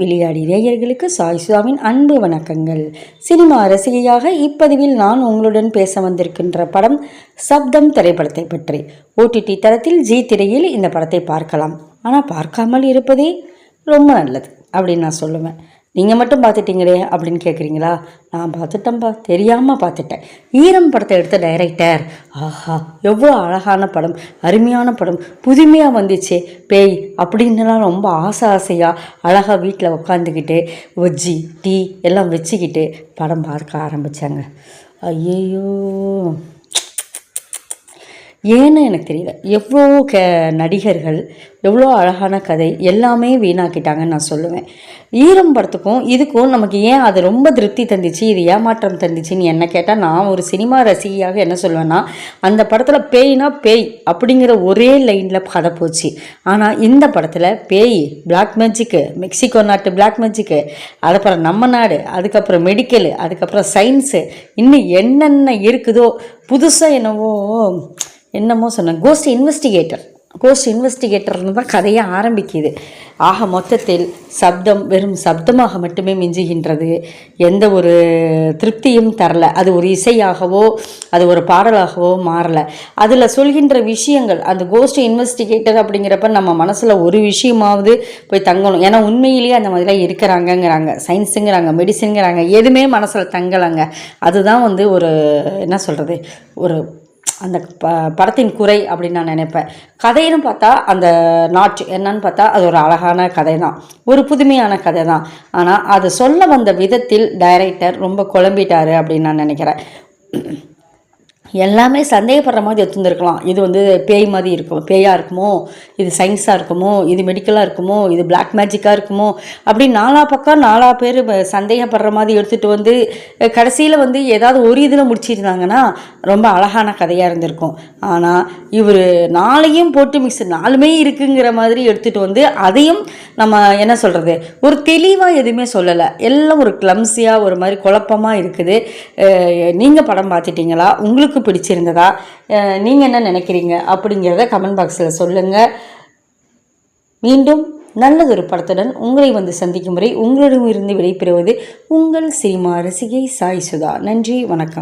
விளையாடி நேயர்களுக்கு சாய் சுதாவின் அன்பு வணக்கங்கள். சினிமா ரசிகையாக இப்பதிவில் நான் உங்களுடன் பேச வந்திருக்கின்ற படம் சப்தம் திரைப்படத்தை பற்றி. OTT தளத்தில் ஜி திரையில் இந்த படத்தை பார்க்கலாம். ஆனால் பார்க்காமல் இருப்பதே ரொம்ப நல்லது அப்படின்னு நான் சொல்லுவேன். நீங்கள் மட்டும் பார்த்துட்டீங்களே அப்படின்னு கேட்குறீங்களா? நான் பார்த்துட்டேன்ப்பா, தெரியாமல் பார்த்துட்டேன். ஈரம் படத்தை எடுத்த டைரக்டர், ஆஹா எவ்வளோ அழகான படம், அருமையான படம், புதுமையாக வந்துச்சே பேய் அப்படின்னுலாம் ரொம்ப ஆசையாக அழகாக வீட்டில் உட்காந்துக்கிட்டு வஜ்ஜி டீ எல்லாம் வச்சுக்கிட்டு படம் பார்க்க ஆரம்பித்தாங்க. ஐயோ ஏன்னு எனக்கு தெரியல. எவ்வளோ நடிகர்கள், எவ்வளோ அழகான கதை எல்லாமே வீணாக்கிட்டாங்கன்னு நான் சொல்லுவேன். ஈரம் படத்துக்கும் இதுக்கும் நமக்கு ஏன் அது ரொம்ப திருப்தி தந்துச்சு, இது ஏமாற்றம் தந்துச்சுன்னு என்ன கேட்டால், நான் ஒரு சினிமா ரசிகையாக என்ன சொல்லுவேன்னா, அந்த படத்தில் பேய்னா பேய் அப்படிங்கிற ஒரே லைனில் கதை போச்சு. ஆனால் இந்த படத்தில் பேய், பிளாக் மேஜிக்கு, மெக்சிகோ நாட்டு பிளாக் மேஜிக்கு, அதுக்கப்புறம் நம்ம நாடு, அதுக்கப்புறம் மெடிக்கலு, அதுக்கப்புறம் சயின்ஸு, இன்னும் என்னென்ன இருக்குதோ புதுசாக என்னமோ சொன்னேன். கோஸ்ட் இன்வெஸ்டிகேட்டர்னு தான் கதையை ஆரம்பிக்குது. ஆக மொத்தத்தில் சப்தம் வெறும் சப்தமாக மட்டுமே மிஞ்சுகின்றது. எந்த ஒரு திருப்தியும் தரல. அது ஒரு இசையாகவோ அது ஒரு பாடலாகவோ மாறலை. அதில் சொல்கின்ற விஷயங்கள், அந்த கோஸ்ட் இன்வெஸ்டிகேட்டர் அப்படிங்கிறப்ப நம்ம மனசில் ஒரு விஷயமாவது போய் தங்கணும். ஏன்னா உண்மையிலேயே அந்த மாதிரிலாம் இருக்கிறாங்கங்கிறாங்க, சயின்ஸுங்கிறாங்க, மெடிசனுங்கிறாங்க, எதுவுமே மனசில் தங்கலைங்க. அதுதான் ஒரு என்ன சொல்கிறது, ஒரு அந்த படத்தின் குறை அப்படின்னு நான் நினைப்பேன். கதைன்னு பார்த்தா அந்த நாட் என்னன்னு பார்த்தா அது ஒரு அழகான கதை தான், ஒரு புதுமையான கதை தான். ஆனால் அது சொல்ல வந்த விதத்தில் டைரக்டர் ரொம்ப குழம்பிட்டாரு அப்படின்னு நான் நினைக்கிறேன். எல்லாமே சந்தேகப்படுற மாதிரி எடுத்துருந்துருக்கலாம். இது பேய் மாதிரி இருக்கும், பேயாக இருக்குமோ, இது சயின்ஸாக இருக்குமோ, இது மெடிக்கலாக இருக்குமோ, இது பிளாக் மேஜிக்காக இருக்குமோ, அப்படி நாலா பேர் சந்தேகப்படுற மாதிரி எடுத்துகிட்டு கடைசியில் ஏதாவது ஒரு இதில் முடிச்சிருந்தாங்கன்னா ரொம்ப அழகான கதையாக இருந்திருக்கும். ஆனால் இவர் நாளையும் போட்டு நாலுமே இருக்குங்கிற மாதிரி எடுத்துகிட்டு அதையும் நம்ம என்ன சொல்கிறது, ஒரு தெளிவாக எதுவுமே சொல்லலை. எல்லாம் ஒரு கிளம்ஸியாக ஒரு மாதிரி குழப்பமாக இருக்குது. நீங்கள் படம் பார்த்துட்டிங்களா? உங்களுக்கு பிடிச்சிருந்ததா? நீங்கள் என்ன நினைக்கிறீங்க அப்படிங்கிறத கமெண்ட் பாக்ஸில் சொல்லுங்கள். மீண்டும் நல்லதொரு படத்துடன் உங்களை சந்திக்கும் வரை உங்களிடமிருந்து விடைபெறுவது உங்கள் சினிமா ரசிகை சாய் சுதா. நன்றி, வணக்கம்.